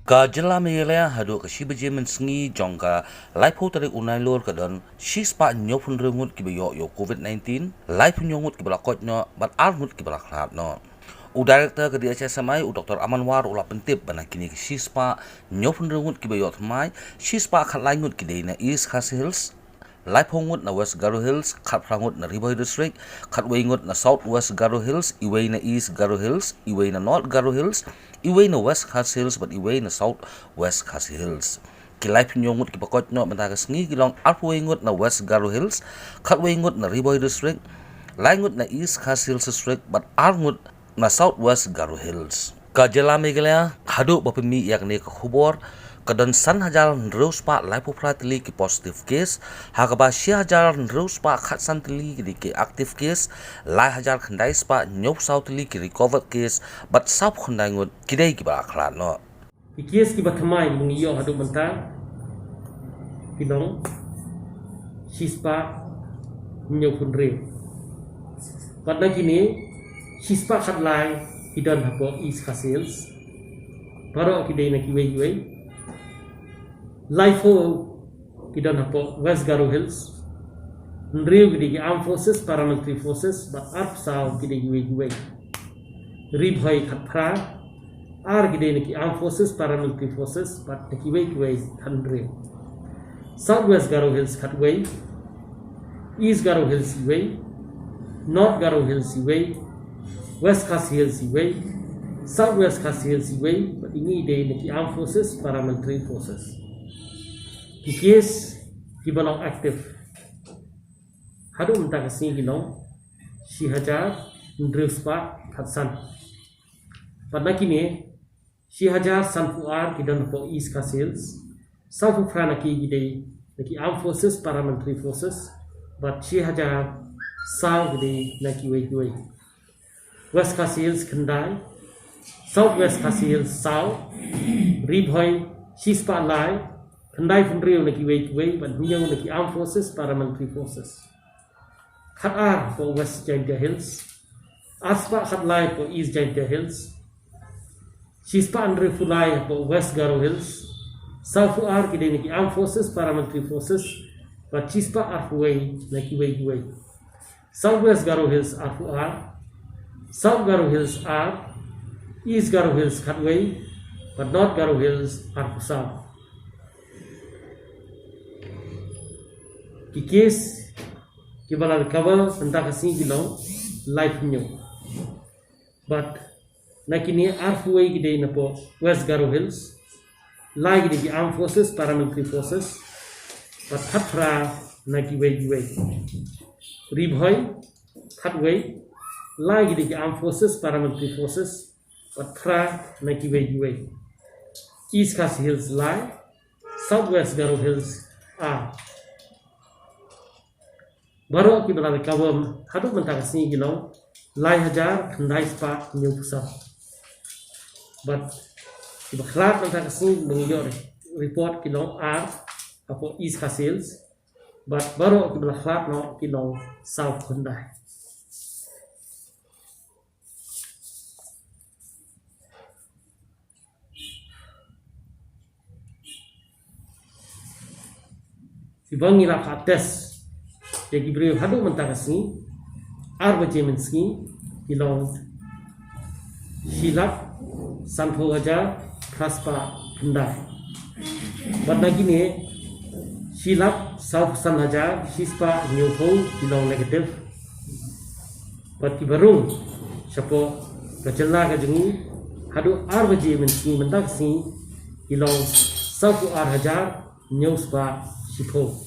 Kajela Meghalaya hadu ka shibaje mensengi jongka laipo tarik unai lor kadon shispa nyopun Ngut Kiba yo COVID-19 laipo Ngut Kiba Koit no bat Ngut Kiba Khlad no. Director ke dia samai Dr. Amanwar ula pentip bana kini shispa nyopun Ngut Kiba yo tmai shispa khat lai ngut kidei na RiKhasi Hills laipo ngut na West Garo Hills khat prangut na Riboy District khat wei ngut na South West Garo Hills iwei na East Garo Hills iwei na North Garo Hills iwei na West RiKhasi Hills but iwei na South West RiKhasi Hills kilai Ngut Kiba Koit no bentaga sngi gilong alpwei ngut na West Garo Hills khat wei ngut na Riboy District lai ngut na East RiKhasi Hills District but ngut na South West Garo Hills Kajela Meghalaya hadu bapemi yakni ka khubor kadon san hajar nrus pa laipo pratili ki positive case hakaba shi hajar nrus pa khat santili ki active case lai hajar khandai spa nyop sautili ki recovered case but sap khandai ngut kidei ki ba khlan no ki case ki bathamai mungiyo hadu Mynta kinong shispa nyopun re pada kini shispa khat lai hidon hapo East RiKhasi Hills baro kidei na kiwei Lifeo kita nampak West Garo Hills, Nriu kita Armed Forces, Paramilitary Forces, but Arpsau kita giwe. Ribhoi Khatpra, kita neki Armed Forces, Paramilitary Forces, but neki giwe Nriu. South West Garo Hills Khatway, East Garo Hills giwe, North Garo Hills giwe, West RiKhasi Hills giwe, South West RiKhasi Hills giwe, but ini dia neki Armed Forces, Paramilitary Forces. Di case ki balong aktif hadu Mynta kasih gilong si hajar ndruspa khatsan pada kini si hajar sanfuar kidan po East RiKhasi Hills sanfu frana ki gidei naki Armed Forces Paramilitary Forces but si hajar saw gidei naki wei West RiKhasi Hills khandai South West RiKhasi Hills saw ribhoi shispa lai Khandai Funriu lagi wei but Huyang lagi Armed Forces, Paramilitary Forces. Khat for West Jaintia Hills, Aspa Khat Lai for East Jaintia Hills, Shispa Andre Fulai for West Garo Hills, South kidai lagi Armed Forces, Paramilitary Forces, but Chispa Arfuwei lagi wei. South West Garo Hills South Garo Hills East Garo Hills Khatwei, but North Garo Hills Arfusau. Ki case ki balal cover Mynta kasih gilong life nyo but nakini arfuwei gidei na po West Garo Hills lai gidei ki Armed Forces Paramilitary Forces but khatra nakiwei ribhoi khatwei lai gidei ki Armed Forces Paramilitary Forces but khra nakiwei East RiKhasi Hills lai South West Garo Hills baru kita berada kawam hadu Mynta kasih gilong lai hajar khandai spa nyupusa but Kiba Khlad Mynta kasih mengiyo report gilong apo East RiKhasi Hills but baru Kiba Khlad no gilong South khandai Ibang ngira kates jadi beri hadu Mynta kasih arbaje menski ilong hilap sanpo aja kraspa pendai pada gini hilap sausan aja shispa nyupo ilong negatif bati baru siapa kejela kejengi hadu arbaje menski Mynta kasih ilong saupu hajar nyuspa sipo